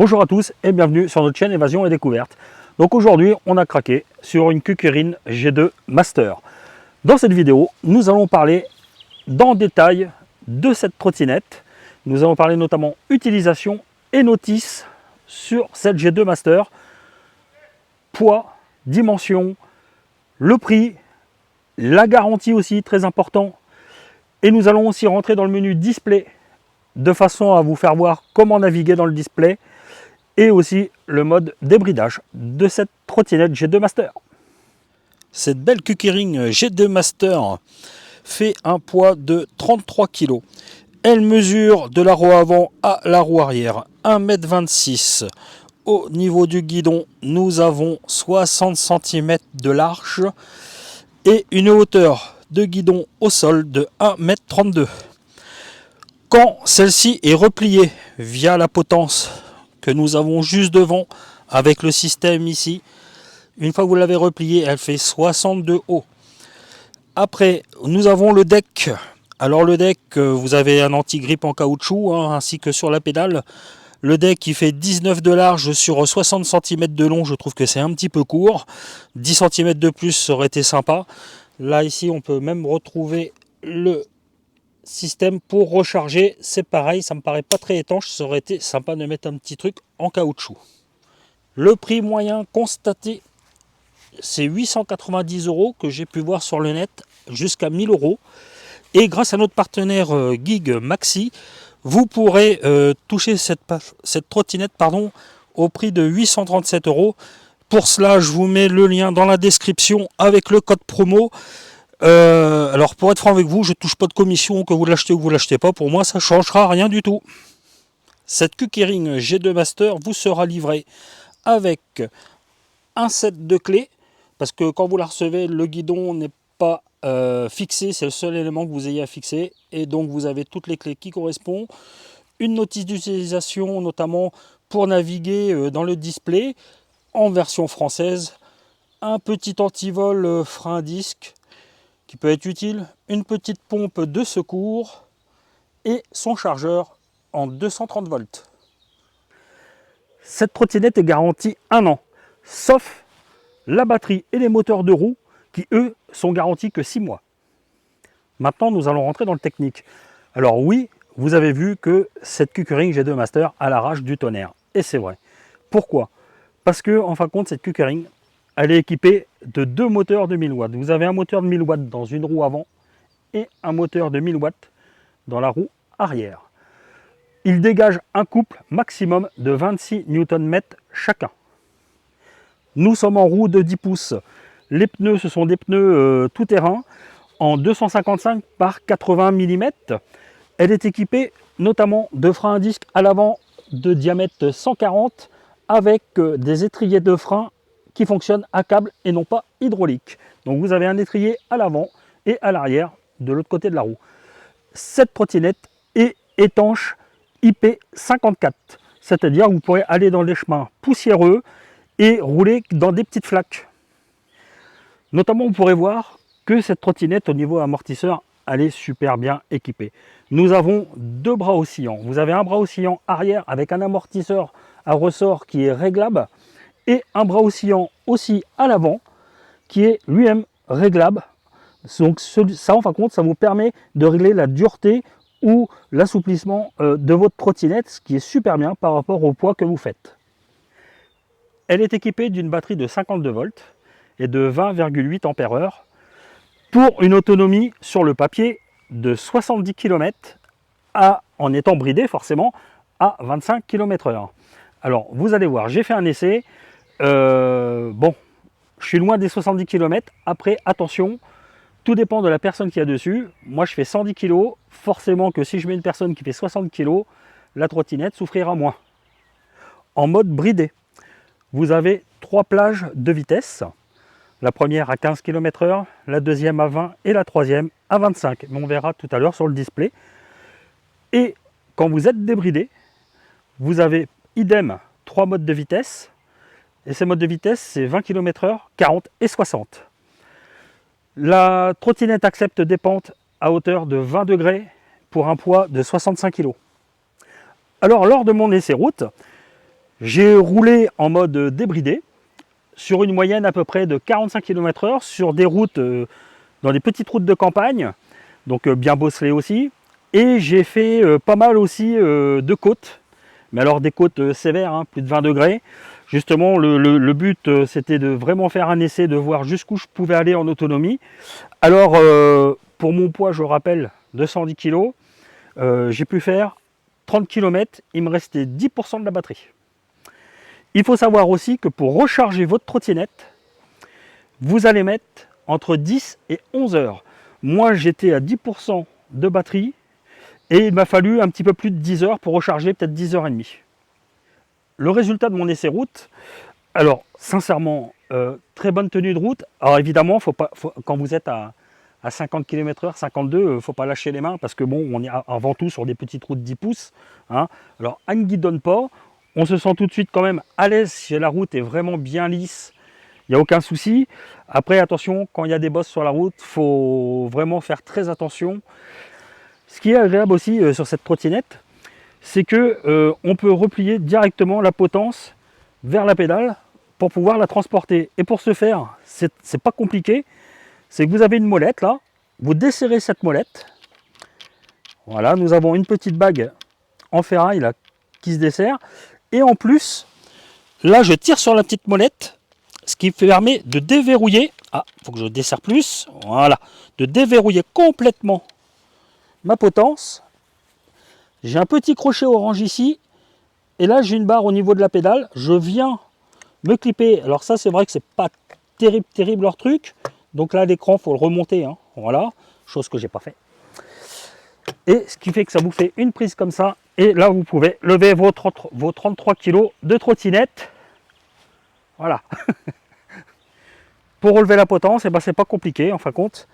Bonjour à tous et bienvenue sur notre chaîne Évasion et Découverte. Donc aujourd'hui, on a craqué sur une Kukirin G2 Master. Dans cette vidéo, nous allons parler dans détail de cette trottinette. Nous allons parler notamment utilisation et notice sur cette G2 Master. Poids, dimension, le prix, la garantie aussi, très important. Et nous allons aussi rentrer dans le menu display de façon à vous faire voir comment naviguer dans le display et aussi le mode débridage de cette trottinette G2 Master. Cette belle Kukirin G2 Master fait un poids de 33 kg. Elle mesure de la roue avant à la roue arrière 1,26 m. Au niveau du guidon, nous avons 60 cm de large et une hauteur de guidon au sol de 1,32 m. Quand celle-ci est repliée via la potence que nous avons juste devant avec le système ici, une fois que vous l'avez repliée, elle fait 62 haut. Après, nous avons le deck. Alors le deck, vous avez un anti-grippe en caoutchouc, ainsi que sur la pédale. Le deck qui fait 19 de large sur 60 cm de long, je trouve que c'est un petit peu court. 10 cm de plus, ça aurait été sympa. Là, ici, on peut même retrouver le système pour recharger. C'est pareil, ça me paraît pas très étanche. Ça aurait été sympa de mettre un petit truc en caoutchouc. Le prix moyen constaté, c'est 890 € que j'ai pu voir sur le net, jusqu'à 1000 €. Et grâce à notre partenaire Gig Maxi, vous pourrez toucher cette trottinette au prix de 837 €. Pour cela, je vous mets le lien dans la description avec le code promo. Alors pour être franc avec vous, je ne touche pas de commission, que vous l'achetez ou que vous ne l'achetez pas. Pour moi, ça ne changera rien du tout. Cette Kukirin G2 Master vous sera livrée avec un set de clés. Parce que quand vous la recevez, le guidon n'est pas fixé. C'est le seul élément que vous ayez à fixer. Et donc vous avez toutes les clés qui correspondent. Une notice d'utilisation, notamment pour naviguer dans le display, en version française. Un petit antivol frein à disque qui peut être utile, une petite pompe de secours et son chargeur en 230 volts. Cette trottinette est garantie 1 an, sauf la batterie et les moteurs de roue qui, eux, sont garantis que 6 mois. Maintenant, nous allons rentrer dans le technique. Alors oui, vous avez vu que cette Kukirin G2 Master a la rage du tonnerre. Et c'est vrai. Pourquoi? Parce que, en fin de compte, cette Kukirin, elle est équipée de 2 moteurs de 1000 watts. Vous avez un moteur de 1000 watts dans une roue avant et un moteur de 1000 watts dans la roue arrière. Il dégage un couple maximum de 26 Nm chacun. Nous sommes en roue de 10 pouces. Les pneus, ce sont des pneus tout-terrain en 255 par 80 mm. Elle est équipée notamment de freins à disque à l'avant de diamètre 140 avec des étriers de frein qui fonctionnent à câble et non pas hydraulique. Donc vous avez un étrier à l'avant et à l'arrière de l'autre côté de la roue. Cette trottinette est étanche IP54, c'est-à-dire que vous pourrez aller dans des chemins poussiéreux et rouler dans des petites flaques. Notamment, vous pourrez voir que cette trottinette au niveau amortisseur, elle est super bien équipée. Nous avons 2 bras oscillants. Vous avez un bras oscillant arrière avec un amortisseur à ressort qui est réglable et un bras oscillant aussi à l'avant qui est lui-même réglable. Donc ça, en fin de compte, ça vous permet de régler la dureté ou l'assouplissement de votre trottinette, ce qui est super bien par rapport au poids que vous faites. Elle est équipée d'une batterie de 52 volts et de 20,8 Ah pour une autonomie sur le papier de 70 km en étant bridé forcément à 25 km/h. Alors vous allez voir, j'ai fait un essai. Bon, je suis loin des 70 km. Après, attention, tout dépend de la personne qui a dessus. Moi, je fais 110 kg. Forcément que si je mets une personne qui fait 60 kg, la trottinette souffrira moins. En mode bridé, vous avez 3 plages de vitesse. La première à 15 km/h, la deuxième à 20 et la troisième à 25. Mais on verra tout à l'heure sur le display. Et quand vous êtes débridé, vous avez idem 3 modes de vitesse. Et ces modes de vitesse, c'est 20 km/h, 40 et 60. La trottinette accepte des pentes à hauteur de 20 degrés pour un poids de 65 kg. Alors, lors de mon essai route, J'ai roulé en mode débridé sur une moyenne à peu près de 45 km/h sur des routes, dans des petites routes de campagne, donc bien bosselées aussi. Et j'ai fait pas mal aussi de côtes, mais alors des côtes sévères, hein, plus de 20 degrés. Justement, le but, c'était de vraiment faire un essai, de voir jusqu'où je pouvais aller en autonomie. Alors, pour mon poids, je rappelle, 210 kg, j'ai pu faire 30 km, il me restait 10% de la batterie. Il faut savoir aussi que pour recharger votre trottinette, vous allez mettre entre 10 et 11 heures. Moi, j'étais à 10% de batterie et il m'a fallu un petit peu plus de 10 heures pour recharger, peut-être 10 heures et demie. Le résultat de mon essai route, alors sincèrement, très bonne tenue de route. Alors évidemment, quand vous êtes à 50 km/h, 52, il ne faut pas lâcher les mains parce que bon, on est avant tout sur des petites routes 10 pouces. Hein. Alors, elle ne guidonne pas. On se sent tout de suite quand même à l'aise si la route est vraiment bien lisse. Il n'y a aucun souci. Après, attention, quand il y a des bosses sur la route, il faut vraiment faire très attention. Ce qui est agréable aussi sur cette trottinette, c'est que on peut replier directement la potence vers la pédale pour pouvoir la transporter. Et pour ce faire, c'est pas compliqué. C'est que vous avez une molette là, vous desserrez cette molette. Voilà, nous avons une petite bague en ferraille là qui se dessert. Et en plus, là je tire sur la petite molette, ce qui permet de déverrouiller. Ah, il faut que je desserre plus. Voilà, de déverrouiller complètement ma potence. J'ai un petit crochet orange ici. Et là j'ai une barre au niveau de la pédale. Je viens me clipper. Alors ça c'est vrai que c'est pas terrible leur truc. Donc là l'écran faut le remonter. Hein. Voilà, chose que j'ai pas fait. Et ce qui fait que ça vous fait une prise comme ça. Et là vous pouvez lever vos 33 kg de trottinette. Voilà. Pour relever la potence, et ben c'est pas compliqué en fin de compte.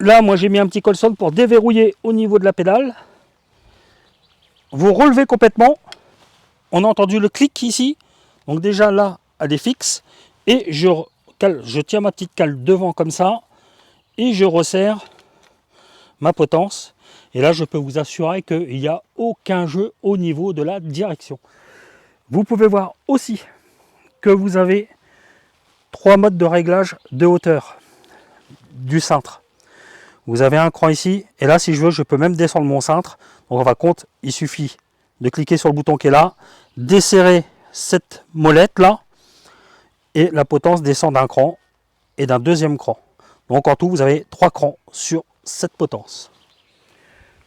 Là moi j'ai mis un petit colson pour déverrouiller au niveau de la pédale. Vous relevez complètement. On a entendu le clic ici. Donc déjà là, elle est fixe. Et je tiens ma petite cale devant comme ça. Et je resserre ma potence. Et là, je peux vous assurer qu'il n'y a aucun jeu au niveau de la direction. Vous pouvez voir aussi que vous avez 3 modes de réglage de hauteur du cintre. Vous avez un cran ici. Et là, si je veux, je peux même descendre mon cintre. Donc, en fin de compte, il suffit de cliquer sur le bouton qui est là, desserrer cette molette là, et la potence descend d'un cran et d'un deuxième cran. Donc en tout, vous avez 3 crans sur cette potence.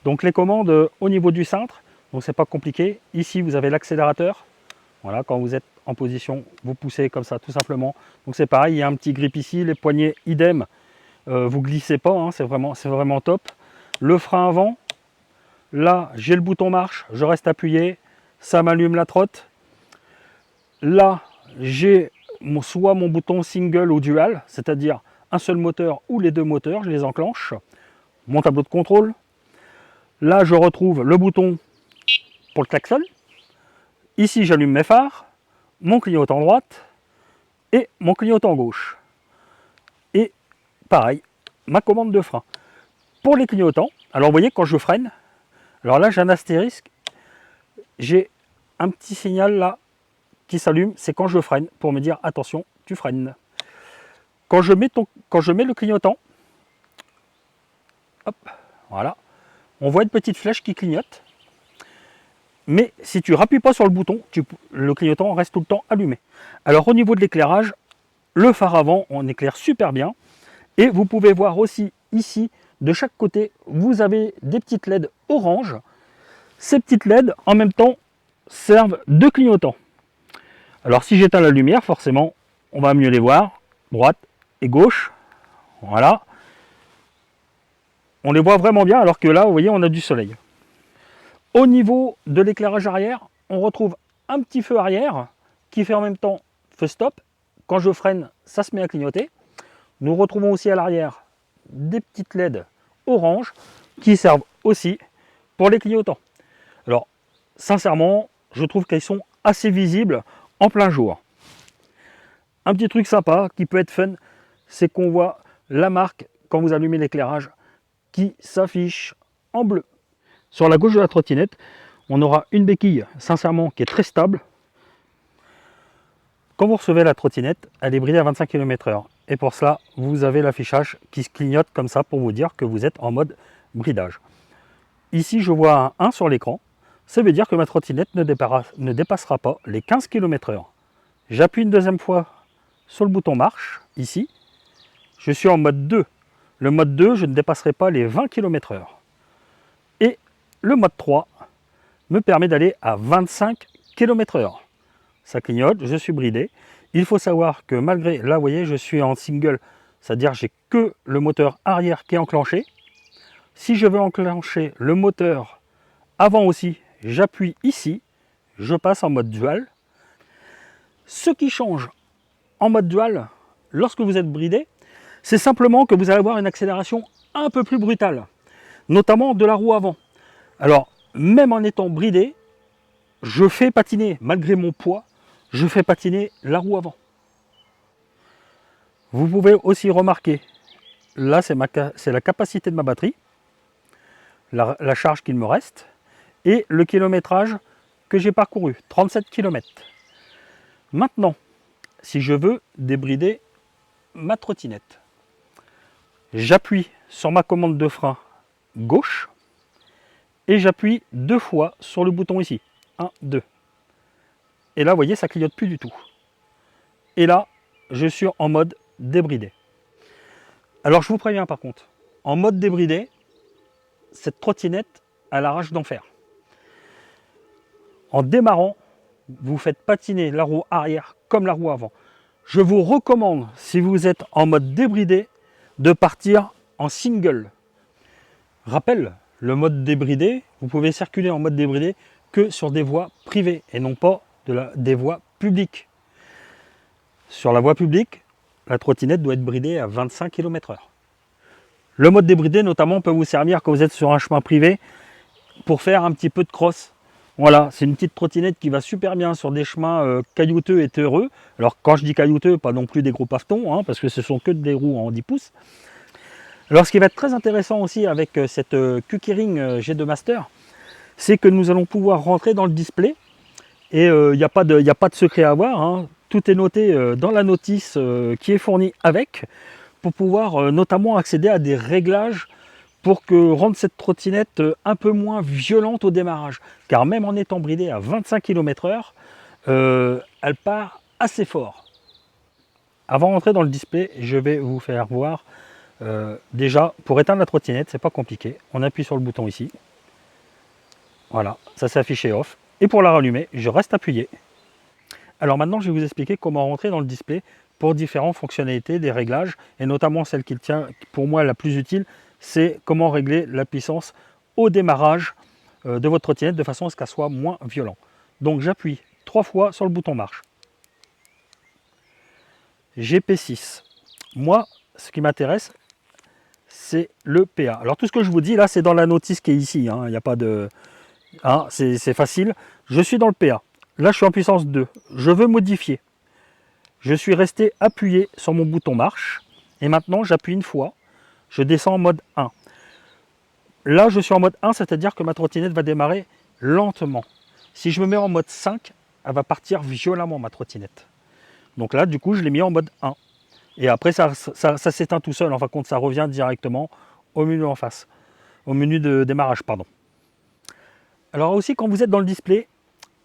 Donc les commandes au niveau du cintre, donc c'est pas compliqué. Ici, vous avez l'accélérateur. Voilà, quand vous êtes en position, vous poussez comme ça, tout simplement. Donc c'est pareil, il y a un petit grip ici, les poignets idem. Vous glissez pas, hein, c'est vraiment top. Le frein avant. Là, j'ai le bouton marche, je reste appuyé, ça m'allume la trotte. Là, j'ai soit mon bouton single ou dual, c'est-à-dire un seul moteur ou les deux moteurs, je les enclenche. Mon tableau de contrôle. Là, je retrouve le bouton pour le klaxon. Ici, j'allume mes phares, mon clignotant droite et mon clignotant gauche. Et pareil, ma commande de frein. Pour les clignotants, alors vous voyez, quand je freine, alors là, j'ai un astérisque. J'ai un petit signal là qui s'allume. C'est quand je freine pour me dire attention, tu freines. Quand je mets le clignotant, hop, voilà, on voit une petite flèche qui clignote. Mais si tu ne rappuies pas sur le bouton, le clignotant reste tout le temps allumé. Alors au niveau de l'éclairage, le phare avant, on éclaire super bien. Et vous pouvez voir aussi ici, de chaque côté, vous avez des petites LED orange. Ces petites LED, en même temps, servent de clignotants. Alors si j'éteins la lumière, forcément, on va mieux les voir, droite et gauche. Voilà. On les voit vraiment bien, alors que là, vous voyez, on a du soleil. Au niveau de l'éclairage arrière, on retrouve un petit feu arrière qui fait en même temps feu stop. Quand je freine, ça se met à clignoter. Nous retrouvons aussi à l'arrière des petites LED orange qui servent aussi pour les clignotants. Alors, sincèrement, je trouve qu'elles sont assez visibles en plein jour. Un petit truc sympa qui peut être fun, c'est qu'on voit la marque quand vous allumez l'éclairage qui s'affiche en bleu. Sur la gauche de la trottinette, on aura une béquille, sincèrement, qui est très stable. quand vous recevez la trottinette, elle est bridée à 25 km/h. Et pour cela, vous avez l'affichage qui se clignote comme ça pour vous dire que vous êtes en mode bridage. Ici, je vois un 1 sur l'écran. Ça veut dire que ma trottinette ne dépassera pas les 15 km/h. J'appuie une deuxième fois sur le bouton marche, ici. Je suis en mode 2. Le mode 2, je ne dépasserai pas les 20 km/h. Et le mode 3 me permet d'aller à 25 km/h. Ça clignote, je suis bridé. Il faut savoir que malgré, là vous voyez, je suis en single, c'est-à-dire j'ai que le moteur arrière qui est enclenché. Si je veux enclencher le moteur avant aussi, j'appuie ici, je passe en mode dual. Ce qui change en mode dual, lorsque vous êtes bridé, c'est simplement que vous allez avoir une accélération un peu plus brutale, notamment de la roue avant. Alors, même en étant bridé, je fais patiner, malgré mon poids, je fais patiner la roue avant. Vous pouvez aussi remarquer, là c'est la capacité de ma batterie, la charge qu'il me reste, et le kilométrage que j'ai parcouru, 37 km. Maintenant, si je veux débrider ma trottinette, j'appuie sur ma commande de frein gauche, et j'appuie 2 fois sur le bouton ici, 1, 2. Et là, vous voyez, ça clignote plus du tout. Et là, je suis en mode débridé. Alors, je vous préviens par contre, en mode débridé, cette trottinette a la rage d'enfer. En démarrant, vous faites patiner la roue arrière comme la roue avant. Je vous recommande, si vous êtes en mode débridé, de partir en single. Rappel, le mode débridé, vous pouvez circuler en mode débridé que sur des voies privées et non pas des voies publiques. Sur la voie publique, la trottinette doit être bridée à 25 km/h. Le mode débridé notamment peut vous servir quand vous êtes sur un chemin privé pour faire un petit peu de cross. Voilà, c'est une petite trottinette qui va super bien sur des chemins caillouteux et terreux. Alors quand je dis caillouteux, pas non plus des gros pavetons, hein, parce que ce sont que des roues en 10 pouces. Alors ce qui va être très intéressant aussi avec cette Q-Kering G2 Master, c'est que nous allons pouvoir rentrer dans le display. Et il n'y a pas de secret à avoir, hein. Tout est noté dans la notice qui est fournie avec, pour pouvoir notamment accéder à des réglages pour rendre cette trottinette un peu moins violente au démarrage. Car même en étant bridée à 25 km/h, elle part assez fort. Avant d'entrer dans le display, je vais vous faire voir, déjà pour éteindre la trottinette, c'est pas compliqué. On appuie sur le bouton ici. Voilà, ça s'est affiché off. Et pour la rallumer, je reste appuyé. Alors maintenant, je vais vous expliquer comment rentrer dans le display pour différentes fonctionnalités des réglages, et notamment celle qui tient pour moi la plus utile, c'est comment régler la puissance au démarrage de votre trottinette de façon à ce qu'elle soit moins violente. Donc j'appuie 3 fois sur le bouton marche. GP6. Moi, ce qui m'intéresse, c'est le PA. Alors tout ce que je vous dis là, c'est dans la notice qui est ici. Il n'y a pas de... Hein, c'est facile. Je suis dans le PA. Là, je suis en puissance 2. Je veux modifier. Je suis resté appuyé sur mon bouton marche. Et maintenant, j'appuie une fois. Je descends en mode 1. Là, je suis en mode 1, c'est-à-dire que ma trottinette va démarrer lentement. Si je me mets en mode 5, elle va partir violemment, ma trottinette. Donc là, du coup, je l'ai mis en mode 1. Et après, ça s'éteint tout seul. En fin de compte, ça revient directement au menu en face. Au menu de démarrage, pardon. Alors aussi, quand vous êtes dans le display,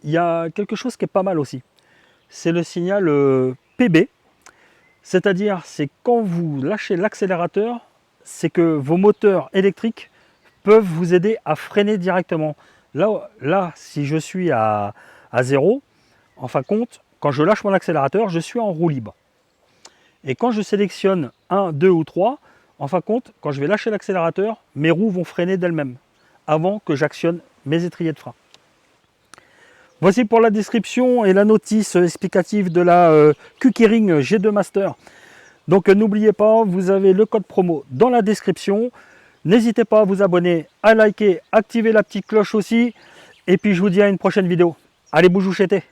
il y a quelque chose qui est pas mal aussi. C'est le signal PB. C'est-à-dire, c'est quand vous lâchez l'accélérateur, c'est que vos moteurs électriques peuvent vous aider à freiner directement. Là si je suis à 0, en fin de compte, quand je lâche mon accélérateur, je suis en roue libre. Et quand je sélectionne 1, 2 ou 3, en fin de compte, quand je vais lâcher l'accélérateur, mes roues vont freiner d'elles-mêmes avant que j'actionne mes étriers de frein. Voici pour la description et la notice explicative de la Q-Kering G2 Master. Donc n'oubliez pas, vous avez le code promo dans la description. N'hésitez pas à vous abonner, à liker, activer la petite cloche aussi. Et puis je vous dis à une prochaine vidéo. Allez, bougouchettez!